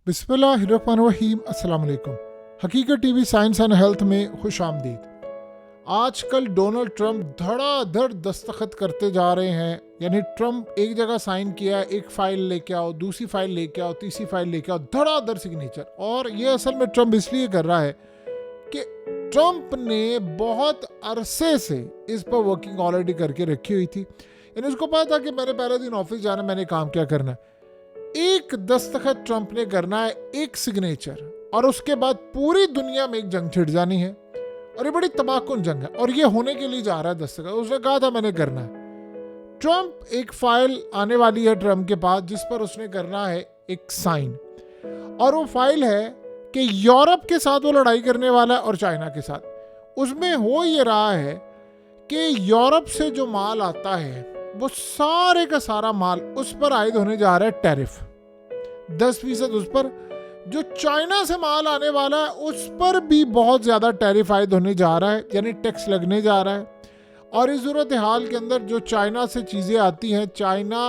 बिस्मिल्लाहिर्रहमानिर्रहीम। अस्सलाम वालेकुम। हकीकत टीवी साइंस एंड हेल्थ में खुश आमदीद। आजकल डोनाल्ड ट्रंप धड़ाधड़ दस्तखत करते जा रहे हैं। यानी ट्रंप एक जगह साइन किया, एक फाइल लेके आओ, दूसरी फाइल लेके आओ, तीसरी फाइल लेके आओ, धड़ाधड़ सिग्नेचर। और ये असल में ट्रंप इसलिए कर रहा है कि ट्रंप ने बहुत अरसे से इस पर वर्किंग ऑलरेडी करके रखी हुई थी। यानी उसको पता था कि मैंने पहले दिन ऑफिस जाना, मैंने काम क्या करना है। एक दस्तखत ट्रंप ने करना है, एक सिग्नेचर, और उसके बाद पूरी दुनिया में एक जंग छिड़ जानी है। और ये बड़ी तबाहकुन जंग है और ये होने के लिए जा रहा है दस्तखत। उसने कहा था मैंने करना है। ट्रंप एक फाइल आने वाली है ट्रंप के पास जिस पर उसने करना है एक साइन। और वो फाइल है कि यूरोप के साथ वो लड़ाई करने वाला है और चाइना के साथ। उसमें हो ये रहा है कि यूरोप से जो माल आता है वो सारे का सारा माल उस पर आयद होने जा रहा है टैरिफ 10% उस पर। जो चाइना से माल आने वाला है उस पर भी बहुत ज़्यादा टैरिफ आयद होने जा रहा है, यानी टैक्स लगने जा रहा है। और इस सूरत हाल के अंदर जो चाइना से चीज़ें आती हैं, चाइना,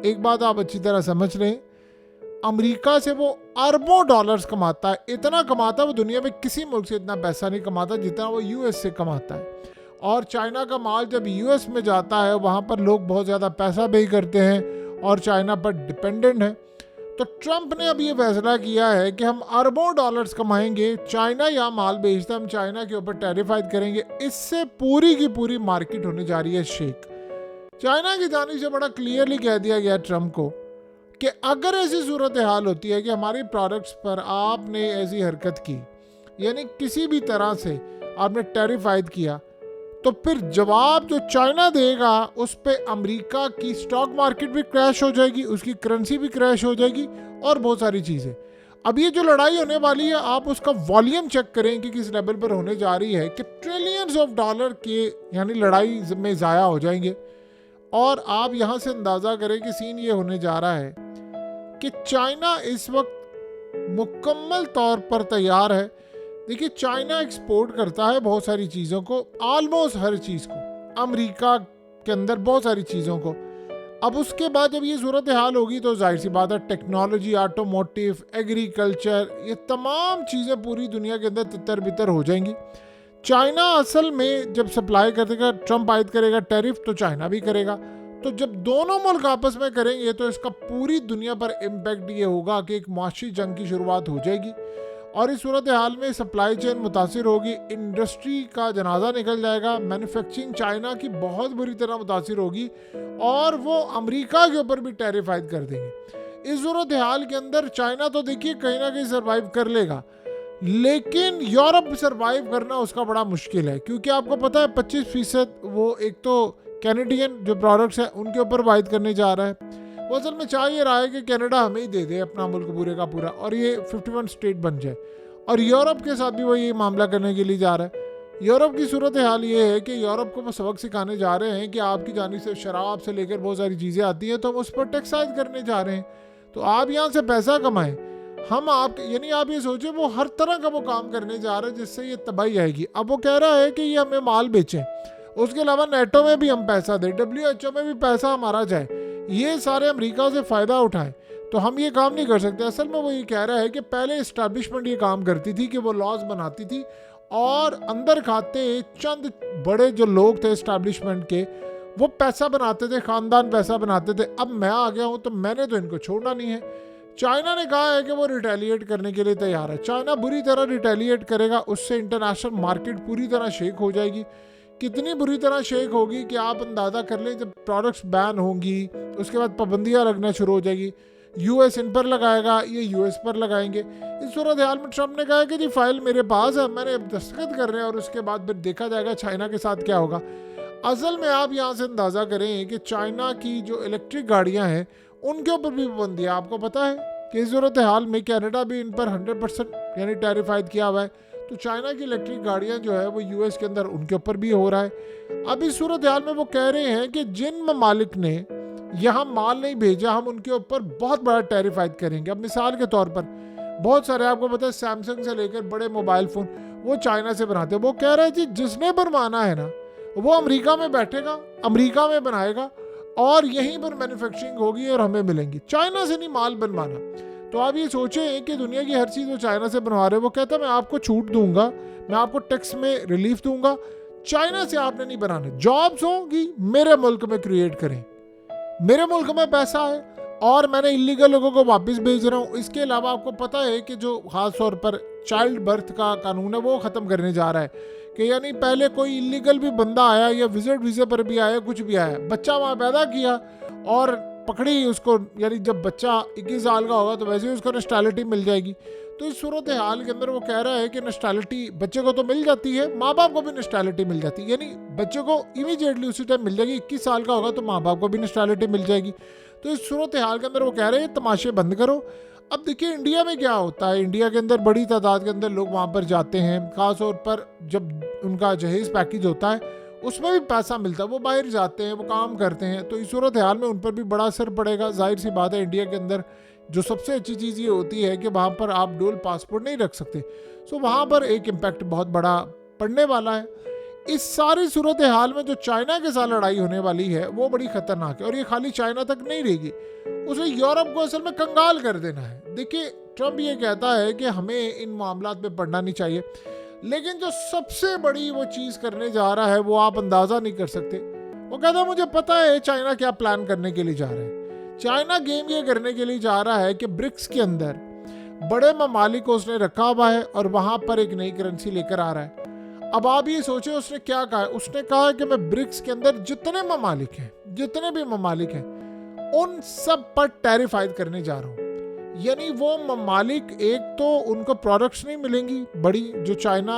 एक बात आप अच्छी तरह समझ लें, अमेरिका से वो अरबों डॉलर्स कमाता है। इतना कमाता है वो दुनिया में किसी मुल्क से इतना पैसा नहीं कमाता जितना वो यूएस से कमाता है। और चाइना का माल जब यूएस में जाता है वहाँ पर लोग बहुत ज़्यादा पैसा पे करते हैं और चाइना पर डिपेंडेंट है। तो ट्रंप ने अब ये फैसला किया है कि हम अरबों डॉलर्स कमाएंगे, चाइना यहाँ माल बेचता है, हम चाइना के ऊपर टैरिफ आयद करेंगे। इससे पूरी की पूरी मार्केट होने जा रही है शेक। चाइना की जानिब से बड़ा क्लियरली कह दिया गया ट्रंप को कि अगर ऐसी सूरत हाल होती है कि हमारी प्रोडक्ट्स पर आपने ऐसी हरकत की, यानी किसी भी तरह से आपने टैरिफ आयद किया, तो फिर जवाब जो चाइना देगा उस पे अमेरिका की स्टॉक मार्केट भी क्रैश हो जाएगी, उसकी करेंसी भी क्रैश हो जाएगी और बहुत सारी चीज़ें। अब ये जो लड़ाई होने वाली है आप उसका वॉल्यूम चेक करें कि किस लेवल पर होने जा रही है कि ट्रिलियंस ऑफ डॉलर के यानी लड़ाई में ज़ाया हो जाएंगे। और आप यहाँ से अंदाज़ा करें कि सीन ये होने जा रहा है कि चाइना इस वक्त मुकम्मल तौर पर तैयार है। देखिए, चाइना एक्सपोर्ट करता है बहुत सारी चीज़ों को, ऑलमोस्ट हर चीज़ को, अमेरिका के अंदर बहुत सारी चीज़ों को। अब उसके बाद जब ये सूरत हाल होगी तो जाहिर सी बात है टेक्नोलॉजी, ऑटोमोटिव, एग्रीकल्चर, ये तमाम चीज़ें पूरी दुनिया के अंदर तितर बितर हो जाएंगी। चाइना असल में जब सप्लाई करेगा, ट्रंप आयद करेगा टैरिफ, तो चाइना भी करेगा। तो जब दोनों मुल्क आपस में करेंगे तो इसका पूरी दुनिया पर इम्पैक्ट ये होगा कि एक मुआशी जंग की शुरुआत हो जाएगी। और इस सूरत हाल में सप्लाई चेन मुतासिर होगी, इंडस्ट्री का जनाजा निकल जाएगा, मैन्युफैक्चरिंग चाइना की बहुत बुरी तरह मुतासिर होगी और वो अमेरिका के ऊपर भी टैरिफ आयद कर देंगे। इस सूरत हाल के अंदर चाइना तो देखिए कहीं ना कहीं सर्वाइव कर लेगा, लेकिन यूरोप सर्वाइव करना उसका बड़ा मुश्किल है। क्योंकि आपको पता है 25% वो एक तो कैनेडियन जो प्रोडक्ट्स हैं उनके ऊपर आयद करने जा रहा है। वो असल में चाह ये रहा है कि कनाडा हमें ही दे दे अपना मुल्क पूरे का पूरा और ये 51 स्टेट बन जाए। और यूरोप के साथ भी वो ये मामला करने के लिए जा रहा है। यूरोप की सूरत हाल ये है कि यूरोप को वो सबक सिखाने जा रहे हैं कि आपकी जानिब से शराब से लेकर बहुत सारी चीज़ें आती हैं तो हम उस पर टैक्स आयद करने जा रहे हैं। तो आप यहाँ से पैसा कमाएं, हम आप, यानी आप ये सोचें वो हर तरह का वो काम करने जा रहे हैं जिससे ये तबाही आएगी। अब वो कह रहा है कि ये हमें माल बेचें, उसके अलावा नेटो में भी हम पैसा दें, WHO में भी पैसा हमारा जाए, ये सारे अमेरिका से फ़ायदा उठाएं। तो हम ये काम नहीं कर सकते। असल में वो ये कह रहा है कि पहले इस्टेब्लिशमेंट ये काम करती थी कि वो लॉज बनाती थी और अंदर खाते चंद बड़े जो लोग थे इस्टेब्लिशमेंट के वो पैसा बनाते थे, ख़ानदान पैसा बनाते थे। अब मैं आ गया हूँ तो मैंने तो इनको छोड़ना नहीं है। चाइना ने कहा है कि वो रिटेलिएट करने के लिए तैयार है। चाइना बुरी तरह रिटेलिएट करेगा, उससे इंटरनेशनल मार्केट पूरी तरह शेक हो जाएगी। कितनी बुरी तरह शेक होगी कि आप अंदाज़ा कर लें, जब प्रोडक्ट्स बैन होंगी उसके बाद पाबंदियाँ लगना शुरू हो जाएगी। यूएस इन पर लगाएगा, ये यूएस पर लगाएंगे। इस सूरत हाल में ट्रंप ने कहा है कि जी फाइल मेरे पास है, मैंने दस्तखत कर रहे हैं और उसके बाद फिर देखा जाएगा चाइना के साथ क्या होगा। असल में आप यहाँ से अंदाज़ा करें कि चाइना की जो इलेक्ट्रिक गाड़ियाँ हैं उनके ऊपर भी पाबंदी है। आपको पता है कि इस सूरत हाल में कनाडा भी इन पर 100% यानी टैरिफ आयद किया हुआ है। तो चाइना की इलेक्ट्रिक गाड़ियाँ जो है वो यूएस के अंदर उनके ऊपर भी हो रहा है। अब इस सूरत हाल में वो कह रहे हैं कि जिन ममालिक ने यहाँ माल नहीं भेजा हम उनके ऊपर बहुत बड़ा टैरिफ आयद करेंगे। अब मिसाल के तौर पर बहुत सारे, आपको पता है सैमसंग से लेकर बड़े मोबाइल फ़ोन वो चाइना से बनाते हैं। वो कह रहे हैं जी जिसने बनवाना है ना वो अमेरिका में बैठेगा, अमेरिका में बनाएगा और यहीं पर मैन्युफैक्चरिंग होगी और हमें मिलेंगी, चाइना से नहीं माल बनवाना। तो आप ये सोचें कि दुनिया की हर चीज़ वो चाइना से बनवा रहे हैं। वो कहता है मैं आपको छूट दूंगा, मैं आपको टैक्स में रिलीफ दूंगा, चाइना से आपने नहीं बनाने, जॉब्स होंगी मेरे मुल्क में क्रिएट करें, मेरे मुल्क में पैसा है और मैंने इलीगल लोगों को वापस भेज रहा हूँ। इसके अलावा आपको पता है कि जो खास तौर पर चाइल्ड बर्थ का कानून है वो ख़त्म करने जा रहा है कि यानी पहले कोई इलीगल भी बंदा आया या विजिट वीज़े पर भी आया, कुछ भी आया, बच्चा वहाँ पैदा किया और पकड़ी उसको, यानी जब बच्चा 21 साल का होगा तो वैसे ही उसको नेशनैलिटी मिल जाएगी। तो इस सूरत हाल के अंदर वो कह रहा है कि नेशनैलिटी बच्चे को तो मिल जाती है, माँ बाप को भी नेशनैलिटी मिल जाती है, यानी बच्चे को इमीडिएटली उसी टाइम मिल जाएगी। 21 साल का होगा तो माँ बाप को भी नेशनैलिटी मिल जाएगी। तो इस सूरत हाल के अंदर वो कह रहे हैं तमाशे बंद करो। अब देखिए इंडिया में क्या होता है, इंडिया के अंदर बड़ी तादाद के अंदर लोग वहाँ पर जाते हैं, खास तौर पर जब उनका जहेज पैकेज होता है उसमें भी पैसा मिलता है, वो बाहर जाते हैं, वो काम करते हैं, तो इस सूरत हाल में उन पर भी बड़ा असर पड़ेगा। जाहिर सी बात है इंडिया के अंदर जो सबसे अच्छी चीज़ ये होती है कि वहाँ पर आप डुअल पासपोर्ट नहीं रख सकते, सो वहाँ पर एक इम्पैक्ट बहुत बड़ा पड़ने वाला है। इस सारी सूरत हाल में जो चाइना के साथ लड़ाई होने वाली है वो बड़ी खतरनाक है और ये खाली चाइना तक नहीं रहेगी, उसे यूरोप को असल में कंगाल कर देना है। देखिए ट्रम्प ये कहता है कि हमें इन मामलात में पड़ना नहीं चाहिए, लेकिन जो सबसे बड़ी वो चीज़ करने जा रहा है वो आप अंदाज़ा नहीं कर सकते। वो कहता है मुझे पता है चाइना क्या प्लान करने के लिए जा रहा है। चाइना गेम ये करने के लिए जा रहा है कि ब्रिक्स के अंदर बड़े ममालिक को उसने रखा हुआ है और वहाँ पर एक नई करेंसी लेकर आ रहा है। अब आप ये सोचे उसने क्या कहा है, उसने कहा है कि मैं ब्रिक्स के अंदर जितने ममालिक हैं, जितने भी ममालिक हैं, उन सब पर टैरिफ आयद करने जा रहा हूँ। यानी वो ममालिक एक तो उनको प्रोडक्ट्स नहीं मिलेंगी बड़ी जो चाइना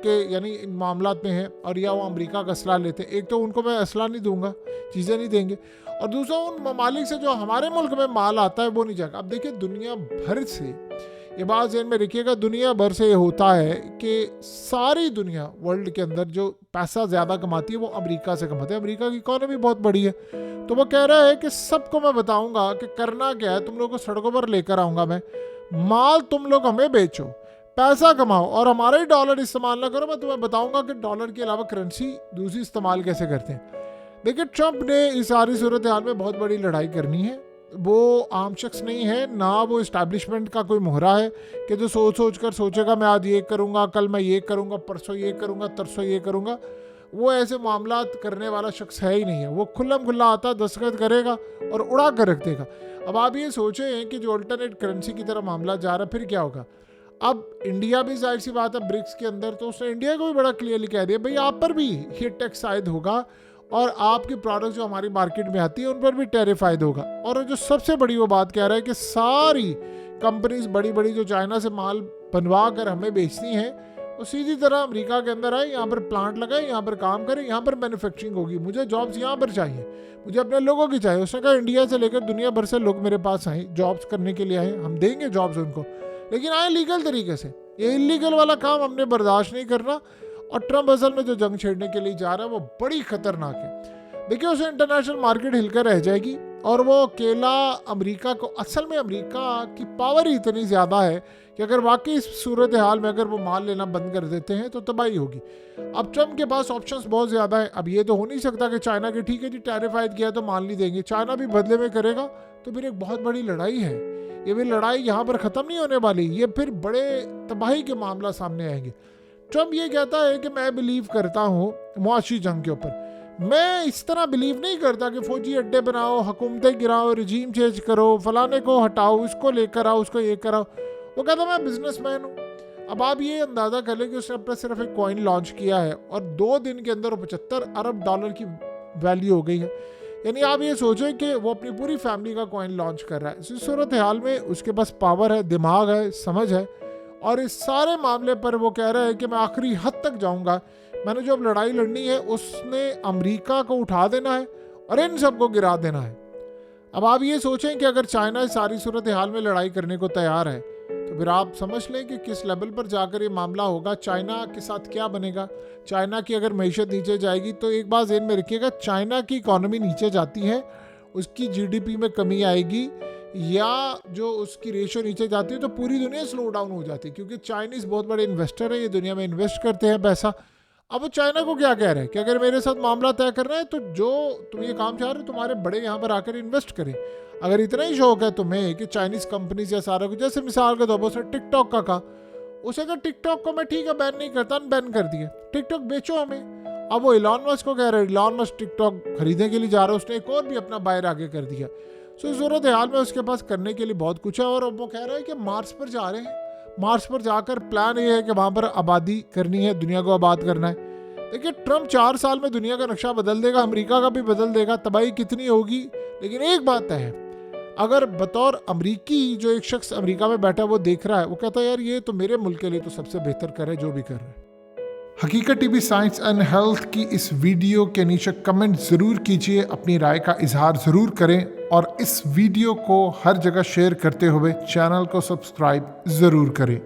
के यानी इन मामलात में है, और या वो अमेरिका का असला लेते हैं, एक तो उनको मैं असला नहीं दूंगा, चीज़ें नहीं देंगे, और दूसरा उन ममालिक से जो हमारे मुल्क में माल आता है वो नहीं जाएगा। अब देखिए दुनिया भर से ये बात ज़हन में रखिएगा, दुनिया भर से ये होता है कि सारी दुनिया वर्ल्ड के अंदर जो पैसा ज़्यादा कमाती है वो अमेरिका से कमाती है। अमेरिका की इकॉनमी बहुत बड़ी है, तो वो कह रहा है कि सबको मैं बताऊंगा कि करना क्या है, तुम लोग को सड़कों पर लेकर आऊँगा मैं, माल तुम लोग हमें बेचो, पैसा कमाओ और हमारे ही डॉलर इस्तेमाल ना करो। मैं तुम्हें बताऊंगा कि डॉलर के अलावा करेंसी दूसरी इस्तेमाल कैसे करते हैं। देखिए ट्रंप ने इस सारी सूरत हाल में बहुत बड़ी लड़ाई करनी है। वो आम शख्स नहीं है, ना वो इस्टेब्लिशमेंट का कोई मोहरा है कि जो सोच सोच कर सोचेगा मैं आज ये करूँगा, कल मैं ये करूँगा, परसों ये करूँगा, तरसों ये करूँगा। वो ऐसे मामलात करने वाला शख्स है ही नहीं है। वो खुल्लम खुल्ला आता, दस्तखत करेगा और उड़ा कर रख देगा। अब आप ये सोचें कि जो अल्टरनेट करेंसी की तरह मामला जा रहा है, फिर क्या होगा। अब इंडिया भी जाहिर सी बात है ब्रिक्स के अंदर, तो उसने इंडिया को भी बड़ा क्लियरली कह दिया भाई आप पर भी ये टैक्स आयद होगा और आपकी प्रोडक्ट जो हमारी मार्केट में आती है उन पर भी टैरिफ आयद होगा। और जो सबसे बड़ी वो बात कह रहा है कि सारी कंपनीज बड़ी बड़ी जो चाइना से माल बनवा कर हमें बेचती हैं वो सीधी तरह अमेरिका के अंदर आए, यहाँ पर प्लांट लगाए, यहाँ पर काम करें, यहाँ पर मैन्युफैक्चरिंग होगी, मुझे जॉब्स यहाँ पर चाहिए, मुझे अपने लोगों की चाहिए। उसने कहा इंडिया से लेकर दुनिया भर से लोग मेरे पास आए, जॉब्स करने के लिए आए, हम देंगे जॉब्स उनको, लेकिन आए लीगल तरीके से। ये इलीगल वाला काम हमने बर्दाश्त नहीं करना। और ट्रंप असल में जो जंग छेड़ने के लिए जा रहा है वो बड़ी खतरनाक है। देखिए उसे इंटरनेशनल मार्केट हिलकर रह जाएगी और वो अकेला अमेरिका को, असल में अमेरिका की पावर ही इतनी ज़्यादा है कि अगर वाकई इस सूरत हाल में अगर वो माल लेना बंद कर देते हैं तो तबाही होगी। अब ट्रंप के पास ऑप्शंस बहुत ज़्यादा है। अब ये तो हो नहीं सकता कि चाइना के ठीक है जी टैरिफ आयद किया तो माल नहीं देंगे, चाइना भी बदले में करेगा, तो फिर एक बहुत बड़ी लड़ाई है। ये भी लड़ाई यहाँ पर ख़त्म नहीं होने वाली, ये फिर बड़े तबाही के मामला सामने आएंगे। ट्रंप ये कहता है कि मैं बिलीव करता हूँ मुआशी जंग के ऊपर। मैं इस तरह बिलीव नहीं करता कि फौजी अड्डे बनाओ, हुकूमतें गिराओ, रिजीम चेंज करो, फलाने को हटाओ, इसको लेकर आओ, उसको ये कराओ। वो कहता मैं बिजनेसमैन हूँ। अब आप ये अंदाज़ा कर लें कि उसने अपना सिर्फ एक कॉइन लॉन्च किया है और 2 दिन के अंदर 75 अरब डॉलर की वैल्यू हो गई है। यानी आप ये सोचें कि वो अपनी पूरी फैमिली का कॉइन लॉन्च कर रहा है। इस सूरत हाल में उसके पास पावर है, दिमाग है, समझ है, और इस सारे मामले पर वो कह रहा है कि मैं आखिरी हद तक जाऊंगा, मैंने जो अब लड़ाई लड़नी है उसने अमेरिका को उठा देना है और इन सबको गिरा देना है। अब आप ये सोचें कि अगर चाइना इस सारी सूरत हाल में लड़ाई करने को तैयार है तो फिर आप समझ लें कि किस लेवल पर जाकर ये मामला होगा, चाइना के साथ क्या बनेगा। चाइना की अगर मैशत नीचे जाएगी तो एक बात ज़हन में रखिएगा, चाइना की इकॉनमी नीचे जाती है, उसकी जीडीपी में कमी आएगी या जो उसकी रेशो नीचे जाती है तो पूरी दुनिया स्लो डाउन हो जाती है, क्योंकि चाइनीज़ बहुत बड़े इन्वेस्टर है, ये दुनिया में इन्वेस्ट करते हैं पैसा। अब वो चाइना को क्या कह रहे हैं कि अगर मेरे साथ मामला तय करना है तो जो तुम ये काम चाह रहे हो तुम्हारे बड़े यहाँ पर आकर इन्वेस्ट करें। अगर इतना ही शौक है तुम्हें कि चाइनीज कंपनीज या सारा कुछ, जैसे मिसाल के तौर पर उसने टिकटॉक का कहा, उसे कहा टिकटॉक को मैं ठीक है बैन नहीं करता, बैन कर दिया, टिकटॉक बेचो हमें। अब वो इलॉन मस्क को कह रहे हैं, इलॉन मस्क टिकटॉक खरीदने के लिए जा रहा है, उसने एक और भी अपना बायर आगे कर दिया। सो सूरत हाल में उसके पास करने के लिए बहुत कुछ है। और अब वो कह रहा है कि मार्स पर जा रहे हैं, मार्स पर जाकर प्लान ये है कि वहाँ पर आबादी करनी है, दुनिया को आबाद करना है। देखिए ट्रम्प 4 साल में दुनिया का नक्शा बदल देगा, अमेरिका का भी बदल देगा, तबाही कितनी होगी। लेकिन एक बात है, अगर बतौर अमरीकी जो एक शख्स अमेरिका में बैठा वो देख रहा है, वो कहता है यार ये तो मेरे मुल्क के लिए तो सबसे बेहतर कर है जो भी कर रहा है। हकीकत टीवी साइंस एंड हेल्थ की इस वीडियो के नीचे कमेंट ज़रूर कीजिए, अपनी राय का इजहार ज़रूर करें और इस वीडियो को हर जगह शेयर करते हुए चैनल को सब्सक्राइब ज़रूर करें।